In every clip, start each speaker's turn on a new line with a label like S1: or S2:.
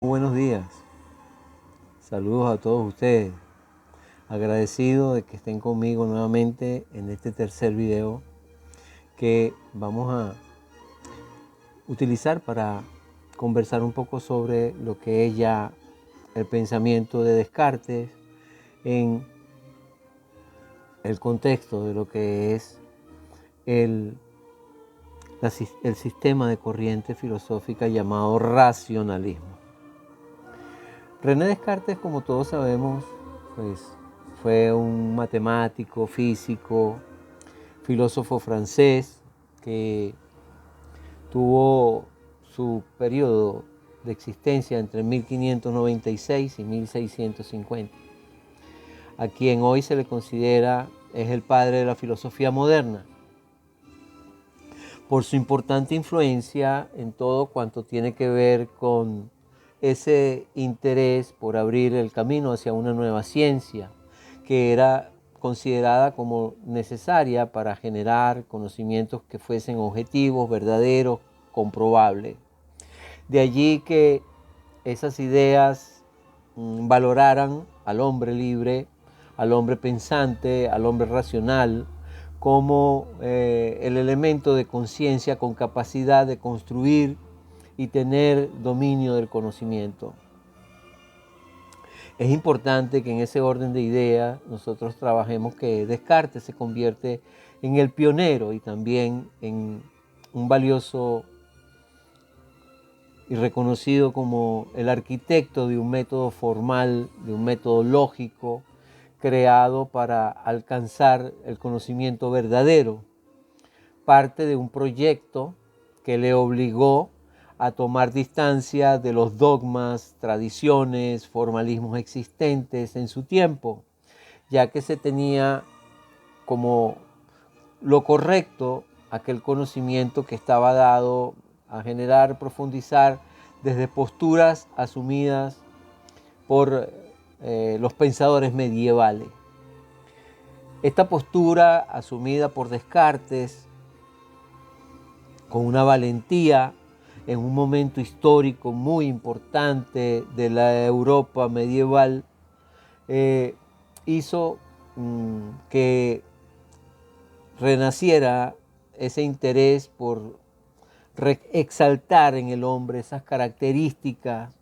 S1: Buenos días, saludos a todos ustedes, agradecido de que estén conmigo nuevamente en este tercer video que vamos a utilizar para conversar un poco sobre lo que es ya el pensamiento de Descartes en el contexto de lo que es el sistema de corriente filosófica llamado racionalismo. René Descartes, como todos sabemos, pues fue un matemático, físico, filósofo francés que tuvo su periodo de existencia entre 1596 y 1650, a quien hoy se le considera es el padre de la filosofía moderna, por su importante influencia en todo cuanto tiene que ver con ese interés por abrir el camino hacia una nueva ciencia que era considerada como necesaria para generar conocimientos que fuesen objetivos, verdaderos, comprobables. De allí que esas ideas valoraran al hombre libre, al hombre pensante, al hombre racional, como el elemento de conciencia con capacidad de construir y tener dominio del conocimiento. Es importante que en ese orden de ideas nosotros trabajemos que Descartes se convierte en el pionero y también en un valioso y reconocido como el arquitecto de un método formal, de un método lógico, creado para alcanzar el conocimiento verdadero. Parte de un proyecto que le obligó a tomar distancia de los dogmas, tradiciones, formalismos existentes en su tiempo, ya que se tenía como lo correcto aquel conocimiento que estaba dado a generar, profundizar desde posturas asumidas por los pensadores medievales. Esta postura asumida por Descartes con una valentía en un momento histórico muy importante de la Europa medieval, hizo que renaciera ese interés por exaltar en el hombre esas características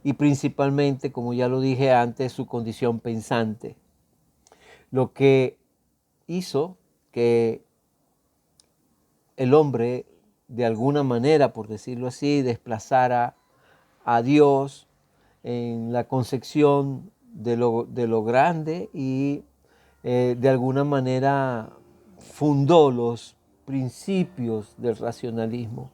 S1: y principalmente, como ya lo dije antes, su condición pensante. Lo que hizo que el hombre, de alguna manera, por decirlo así, desplazara a Dios en la concepción de lo grande y de alguna manera fundó los principios del racionalismo.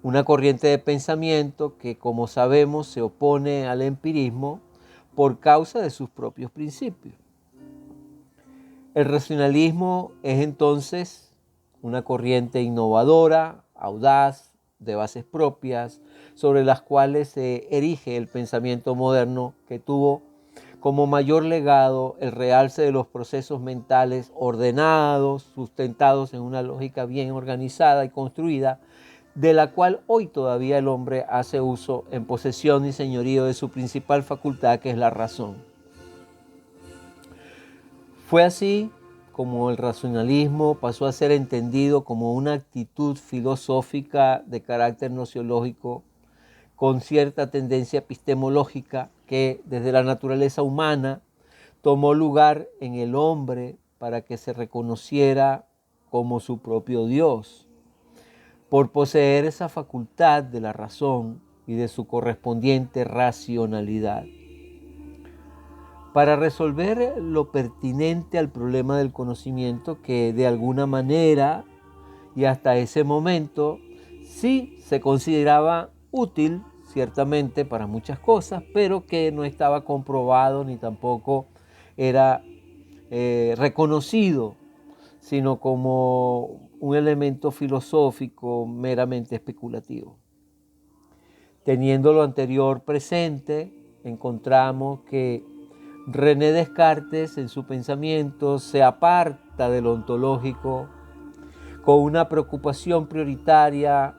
S1: Una corriente de pensamiento que, como sabemos, se opone al empirismo por causa de sus propios principios. El racionalismo es entonces una corriente innovadora, audaz, de bases propias, sobre las cuales se erige el pensamiento moderno, que tuvo como mayor legado el realce de los procesos mentales ordenados, sustentados en una lógica bien organizada y construida, de la cual hoy todavía el hombre hace uso en posesión y señorío de su principal facultad, que es la razón. Fue así como el racionalismo pasó a ser entendido como una actitud filosófica de carácter nociológico con cierta tendencia epistemológica que desde la naturaleza humana tomó lugar en el hombre para que se reconociera como su propio Dios. Por poseer esa facultad de la razón y de su correspondiente racionalidad. Para resolver lo pertinente al problema del conocimiento que de alguna manera y hasta ese momento sí se consideraba útil ciertamente para muchas cosas, pero que no estaba comprobado ni tampoco era reconocido, sino como un elemento filosófico meramente especulativo. Teniendo lo anterior presente, encontramos que René Descartes en su pensamiento se aparta de lo ontológico con una preocupación prioritaria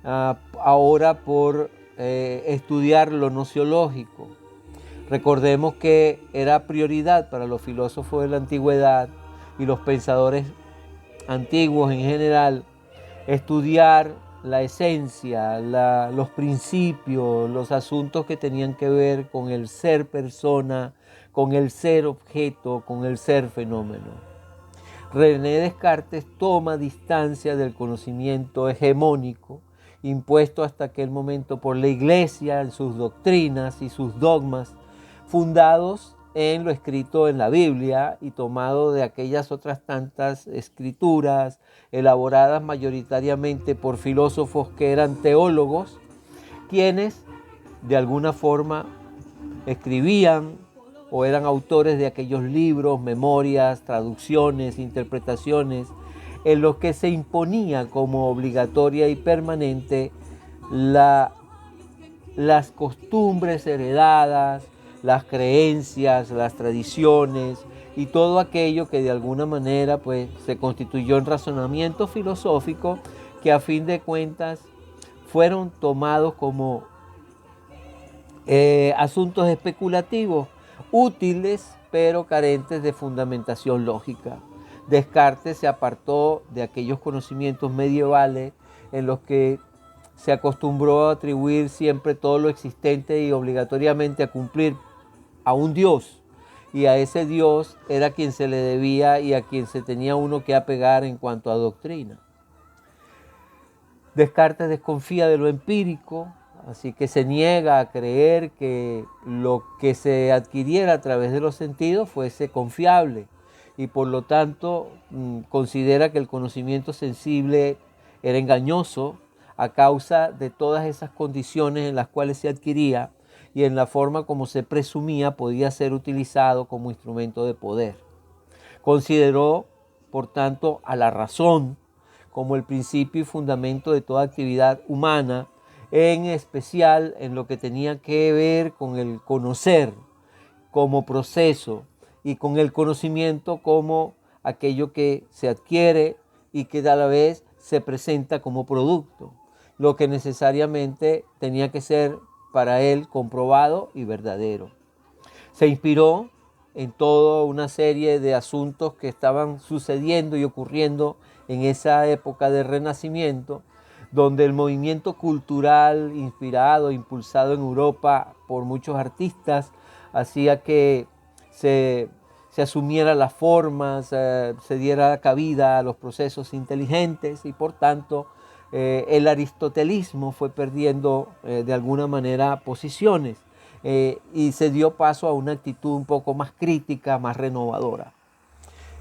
S1: ahora por estudiar lo nociológico. Recordemos que era prioridad para los filósofos de la antigüedad y los pensadores antiguos en general estudiar la esencia, los principios, los asuntos que tenían que ver con el ser persona, con el ser objeto, con el ser fenómeno. René Descartes toma distancia del conocimiento hegemónico impuesto hasta aquel momento por la Iglesia en sus doctrinas y sus dogmas, fundados en lo escrito en la Biblia y tomado de aquellas otras tantas escrituras elaboradas mayoritariamente por filósofos que eran teólogos, quienes de alguna forma escribían o eran autores de aquellos libros, memorias, traducciones, interpretaciones, en los que se imponía como obligatoria y permanente las costumbres heredadas, las creencias, las tradiciones y todo aquello que de alguna manera pues, se constituyó en razonamiento filosófico que a fin de cuentas fueron tomados como asuntos especulativos, útiles pero carentes de fundamentación lógica. Descartes se apartó de aquellos conocimientos medievales en los que se acostumbró a atribuir siempre todo lo existente y obligatoriamente a cumplir a un Dios, y a ese Dios era quien se le debía y a quien se tenía uno que apegar en cuanto a doctrina. Descartes desconfía de lo empírico, así que se niega a creer que lo que se adquiriera a través de los sentidos fuese confiable y por lo tanto considera que el conocimiento sensible era engañoso a causa de todas esas condiciones en las cuales se adquiría y en la forma como se presumía podía ser utilizado como instrumento de poder. Consideró, por tanto, a la razón como el principio y fundamento de toda actividad humana, en especial en lo que tenía que ver con el conocer como proceso y con el conocimiento como aquello que se adquiere y que a la vez se presenta como producto, lo que necesariamente tenía que ser para él comprobado y verdadero. Se inspiró en toda una serie de asuntos que estaban sucediendo y ocurriendo en esa época del Renacimiento, donde el movimiento cultural inspirado, impulsado en Europa por muchos artistas, hacía que se asumiera las formas, se diera cabida a los procesos inteligentes y por tanto el aristotelismo fue perdiendo de alguna manera posiciones y se dio paso a una actitud un poco más crítica, más renovadora.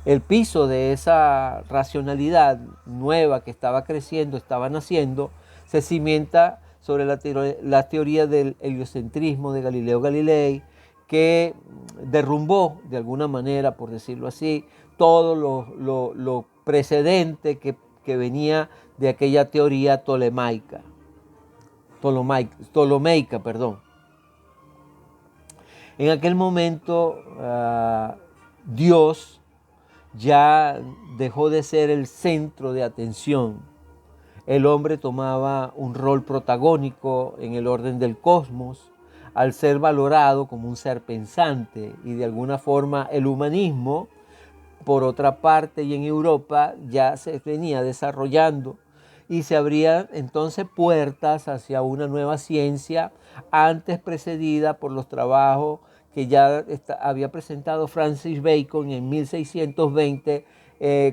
S1: El piso de esa racionalidad nueva que estaba creciendo, estaba naciendo, se cimienta sobre la teoría del heliocentrismo de Galileo Galilei, que derrumbó de alguna manera, por decirlo así, todo lo precedente que venía de aquella teoría ptolomeica. En aquel momento Dios ya dejó de ser el centro de atención. El hombre tomaba un rol protagónico en el orden del cosmos al ser valorado como un ser pensante y de alguna forma el humanismo, por otra parte y en Europa, ya se venía desarrollando y se abrían entonces puertas hacia una nueva ciencia antes precedida por los trabajos que ya había presentado Francis Bacon en 1620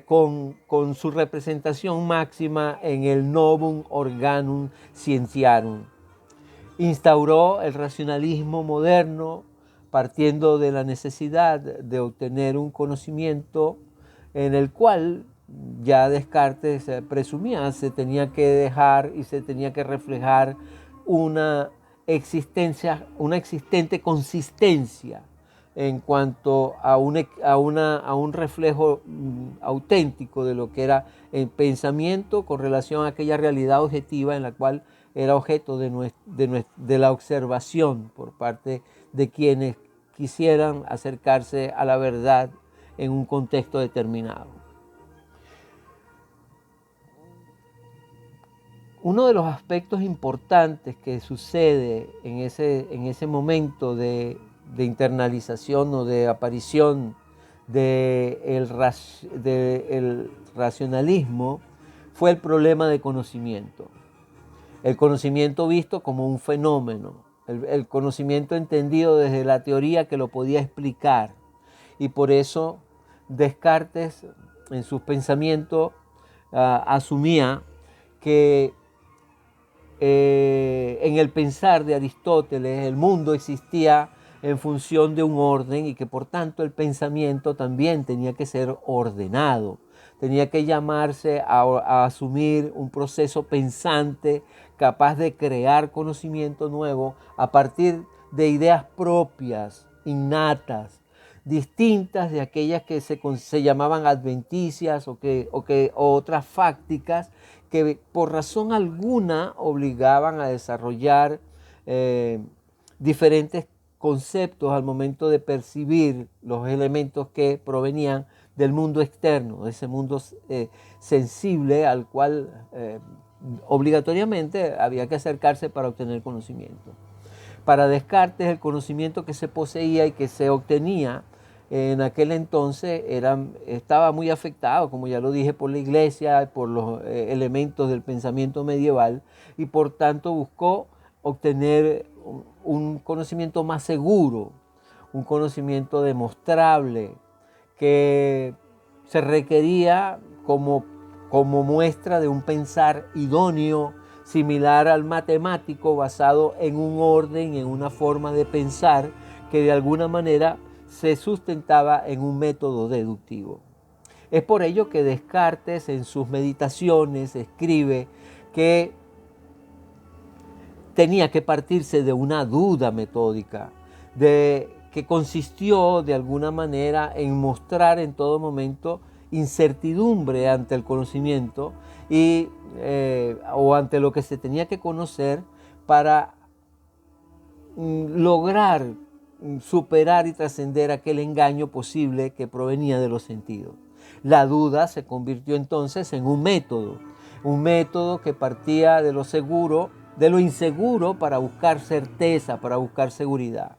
S1: con su representación máxima en el Novum Organum Scientiarum. Instauró el racionalismo moderno partiendo de la necesidad de obtener un conocimiento en el cual ya Descartes presumía se tenía que dejar y se tenía que reflejar una existente consistencia en cuanto a un reflejo auténtico de lo que era el pensamiento con relación a aquella realidad objetiva en la cual era objeto de la observación por parte de quienes quisieran acercarse a la verdad en un contexto determinado. Uno de los aspectos importantes que sucede en ese momento de internalización o de aparición del racionalismo fue el problema de conocimiento. El conocimiento visto como un fenómeno, el conocimiento entendido desde la teoría que lo podía explicar. Y por eso Descartes en sus pensamientos asumía que en el pensar de Aristóteles el mundo existía en función de un orden y que por tanto el pensamiento también tenía que ser ordenado, tenía que llamarse a asumir un proceso pensante capaz de crear conocimiento nuevo a partir de ideas propias, innatas, distintas de aquellas que se llamaban adventicias o otras fácticas que por razón alguna obligaban a desarrollar diferentes conceptos al momento de percibir los elementos que provenían del mundo externo, de ese mundo sensible al cual obligatoriamente había que acercarse para obtener conocimiento. Para Descartes, el conocimiento que se poseía y que se obtenía en aquel entonces estaba muy afectado, como ya lo dije, por la iglesia, por los elementos del pensamiento medieval, y por tanto buscó obtener un conocimiento más seguro, un conocimiento demostrable, que se requería como muestra de un pensar idóneo, similar al matemático, basado en un orden, en una forma de pensar que de alguna manera se sustentaba en un método deductivo. Es por ello que Descartes en sus meditaciones escribe que tenía que partirse de una duda metódica, que consistió de alguna manera en mostrar en todo momento incertidumbre ante el conocimiento o ante lo que se tenía que conocer para lograr superar y trascender aquel engaño posible que provenía de los sentidos. La duda se convirtió entonces en un método que partía de lo seguro, de lo inseguro para buscar certeza, para buscar seguridad.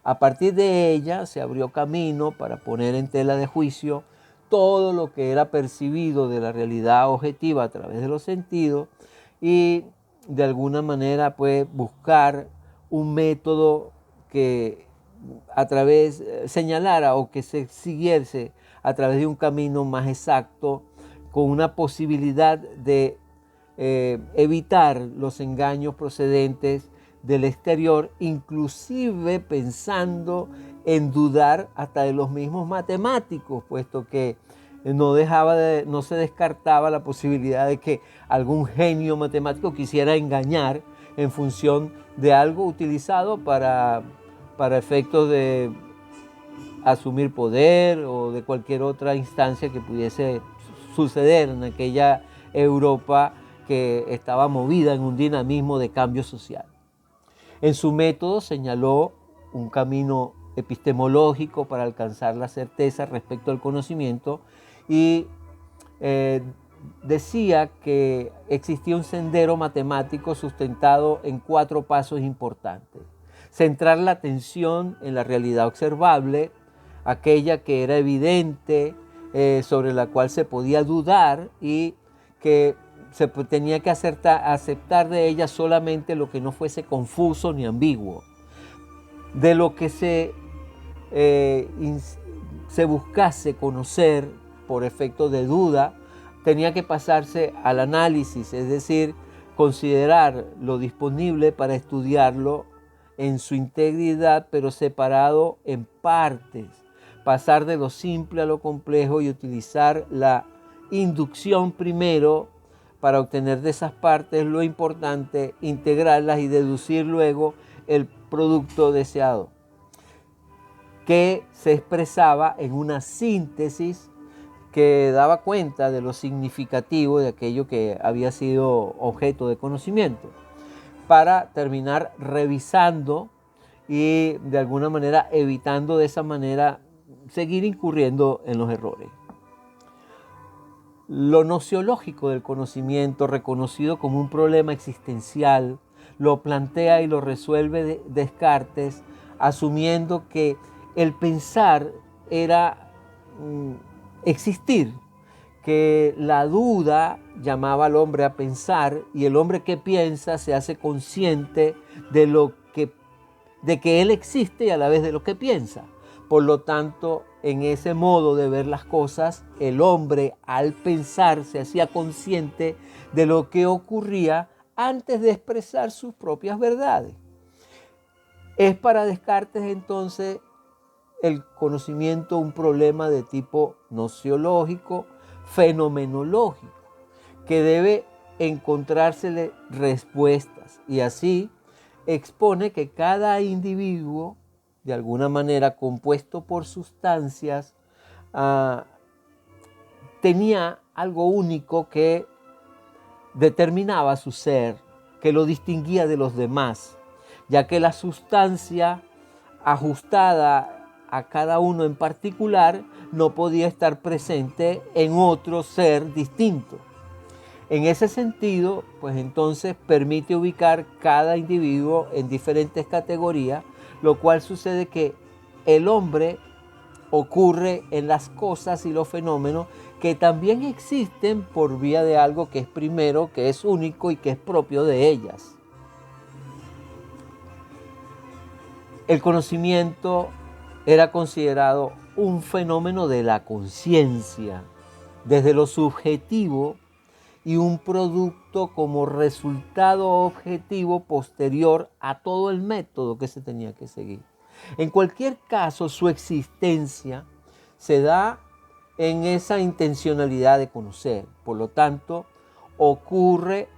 S1: A partir de ella se abrió camino para poner en tela de juicio todo lo que era percibido de la realidad objetiva a través de los sentidos y de alguna manera pues buscar un método que señalara o que se siguiese a través de un camino más exacto, con una posibilidad de evitar los engaños procedentes del exterior, inclusive pensando en dudar hasta de los mismos matemáticos, puesto que no se descartaba la posibilidad de que algún genio matemático quisiera engañar en función de algo utilizado para efectos de asumir poder o de cualquier otra instancia que pudiese suceder en aquella Europa que estaba movida en un dinamismo de cambio social. En su método señaló un camino epistemológico para alcanzar la certeza respecto al conocimiento y decía que existía un sendero matemático sustentado en 4 pasos importantes. Centrar la atención en la realidad observable, aquella que era evidente, sobre la cual se podía dudar y que se tenía que aceptar de ella solamente lo que no fuese confuso ni ambiguo. De lo que se buscase conocer por efecto de duda, tenía que pasarse al análisis, es decir, considerar lo disponible para estudiarlo en su integridad, pero separado en partes, pasar de lo simple a lo complejo y utilizar la inducción primero para obtener de esas partes lo importante, integrarlas y deducir luego el producto deseado, que se expresaba en una síntesis que daba cuenta de lo significativo de aquello que había sido objeto de conocimiento, para terminar revisando y de alguna manera evitando de esa manera seguir incurriendo en los errores. Lo nociológico del conocimiento, reconocido como un problema existencial, lo plantea y lo resuelve Descartes, asumiendo que el pensar era existir, que la duda llamaba al hombre a pensar y el hombre que piensa se hace consciente de que él existe y a la vez de lo que piensa. Por lo tanto, en ese modo de ver las cosas, el hombre al pensar se hacía consciente de lo que ocurría antes de expresar sus propias verdades. Es para Descartes entonces el conocimiento un problema de tipo nociológico, fenomenológico, que debe encontrársele respuestas y así expone que cada individuo, de alguna manera compuesto por sustancias, tenía algo único que determinaba su ser, que lo distinguía de los demás, ya que la sustancia ajustada a cada uno en particular no podía estar presente en otro ser distinto. En ese sentido, pues entonces permite ubicar cada individuo en diferentes categorías, lo cual sucede que el hombre ocurre en las cosas y los fenómenos que también existen por vía de algo que es primero, que es único y que es propio de ellas. El conocimiento era considerado un fenómeno de la conciencia, desde lo subjetivo, y un producto como resultado objetivo posterior a todo el método que se tenía que seguir. En cualquier caso, su existencia se da en esa intencionalidad de conocer. Por lo tanto, ocurre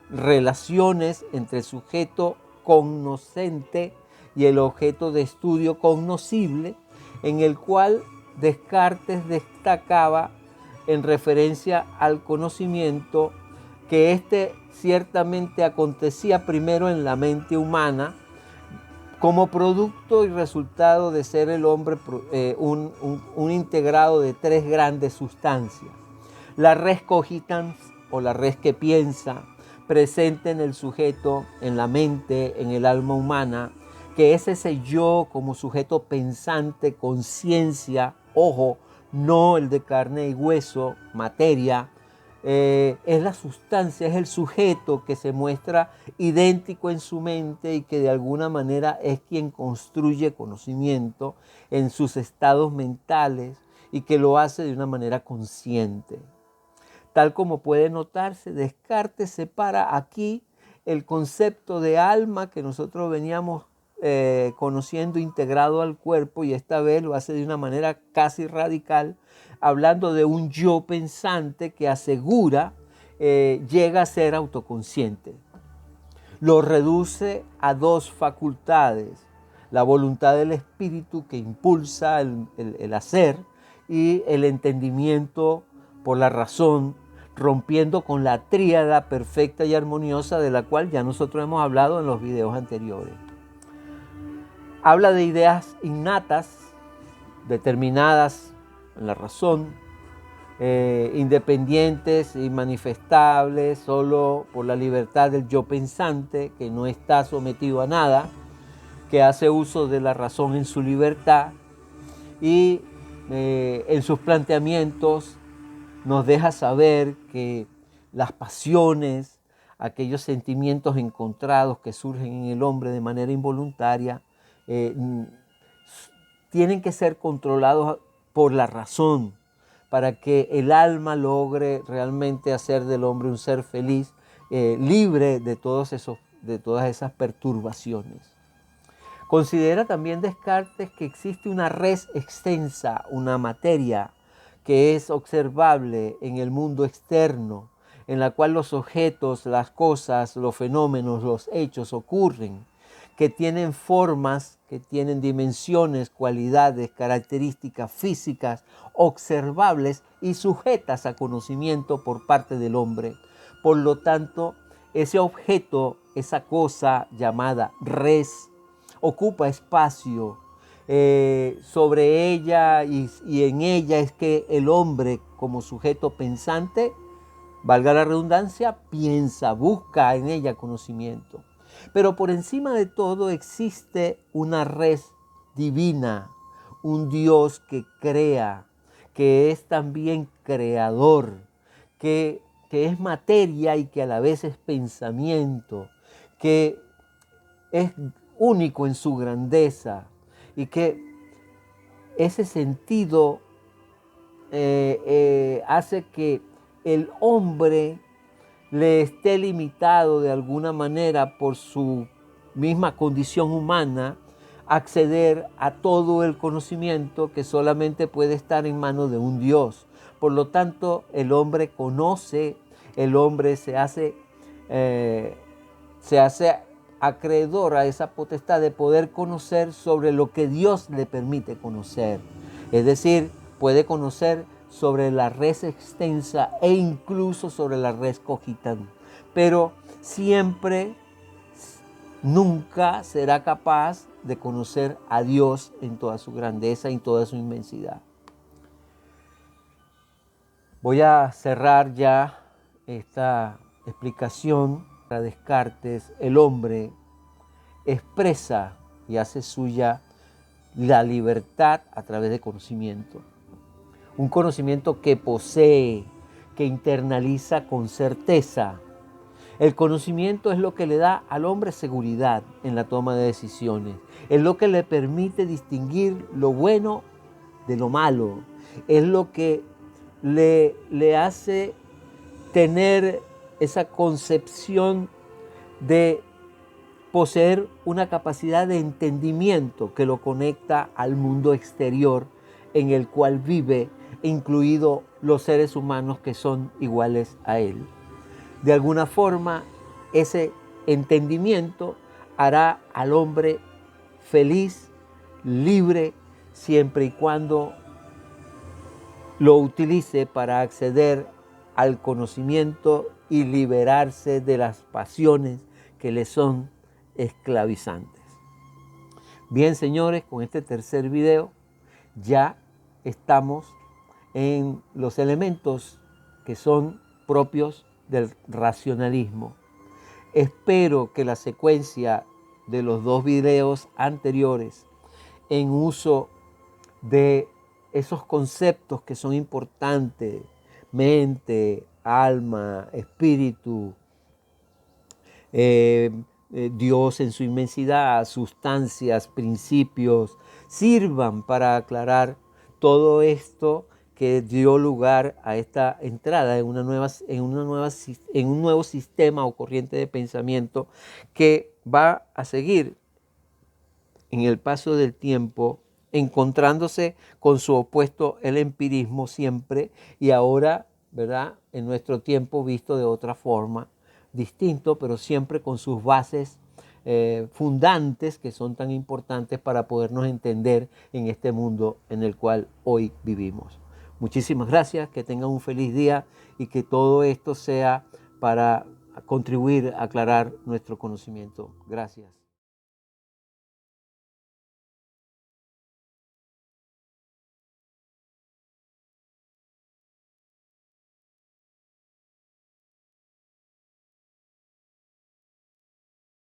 S1: relaciones entre el sujeto cognoscente y el objeto de estudio cognoscible, en el cual Descartes destacaba en referencia al conocimiento que éste ciertamente acontecía primero en la mente humana como producto y resultado de ser el hombre un integrado de tres grandes sustancias. La res cogitans, o la res que piensa, presente en el sujeto, en la mente, en el alma humana, que es ese yo como sujeto pensante, conciencia, ojo, no el de carne y hueso, materia, es la sustancia, es el sujeto que se muestra idéntico en su mente y que de alguna manera es quien construye conocimiento en sus estados mentales y que lo hace de una manera consciente. Tal como puede notarse, Descartes separa aquí el concepto de alma que nosotros veníamos conociendo integrado al cuerpo, y esta vez lo hace de una manera casi radical, hablando de un yo pensante que asegura llega a ser autoconsciente. Lo reduce a dos facultades: la voluntad del espíritu que impulsa el hacer y el entendimiento por la razón, rompiendo con la tríada perfecta y armoniosa de la cual ya nosotros hemos hablado en los videos anteriores. Habla de ideas innatas, determinadas en la razón, independientes y manifestables solo por la libertad del yo pensante, que no está sometido a nada, que hace uso de la razón en su libertad y en sus planteamientos nos deja saber que las pasiones, aquellos sentimientos encontrados que surgen en el hombre de manera involuntaria, tienen que ser controlados por la razón para que el alma logre realmente hacer del hombre un ser feliz, libre de todas esas perturbaciones. Considera también Descartes que existe una res extensa, una materia que es observable en el mundo externo, en la cual los objetos, las cosas, los fenómenos, los hechos ocurren, que tienen formas, que tienen dimensiones, cualidades, características físicas observables y sujetas a conocimiento por parte del hombre. Por lo tanto, ese objeto, esa cosa llamada res, ocupa espacio, sobre ella y en ella es que el hombre como sujeto pensante, valga la redundancia, piensa, busca en ella conocimiento. Pero por encima de todo existe una res divina, un Dios que crea, que es también creador, que es materia y que a la vez es pensamiento, que es único en su grandeza y que ese sentido hace que el hombre le esté limitado de alguna manera por su misma condición humana acceder a todo el conocimiento que solamente puede estar en manos de un Dios. Por lo tanto, el hombre conoce, el hombre se hace acreedor a esa potestad de poder conocer sobre lo que Dios le permite conocer. Es decir, puede conocer sobre la res extensa e incluso sobre la res cogitante. Pero siempre, nunca será capaz de conocer a Dios en toda su grandeza y en toda su inmensidad. Voy a cerrar ya esta explicación. Para Descartes, el hombre expresa y hace suya la libertad a través de conocimiento. Un conocimiento que posee, que internaliza con certeza. El conocimiento es lo que le da al hombre seguridad en la toma de decisiones. Es lo que le permite distinguir lo bueno de lo malo. Es lo que le hace tener esa concepción de poseer una capacidad de entendimiento que lo conecta al mundo exterior en el cual vive, incluidos los seres humanos que son iguales a él. De alguna forma, ese entendimiento hará al hombre feliz, libre, siempre y cuando lo utilice para acceder al conocimiento y liberarse de las pasiones que le son esclavizantes. Bien, señores, con este tercer video ya estamos en los elementos que son propios del racionalismo. Espero que la secuencia de los dos videos anteriores en uso de esos conceptos que son importantes, mente, alma, espíritu, Dios en su inmensidad, sustancias, principios, sirvan para aclarar todo esto que dio lugar a esta entrada en un nuevo sistema o corriente de pensamiento que va a seguir en el paso del tiempo, encontrándose con su opuesto, el empirismo siempre, y ahora, ¿verdad?, en nuestro tiempo visto de otra forma, distinto, pero siempre con sus bases fundantes que son tan importantes para podernos entender en este mundo en el cual hoy vivimos. Muchísimas gracias, que tengan un feliz día y que todo esto sea para contribuir a aclarar nuestro conocimiento. Gracias.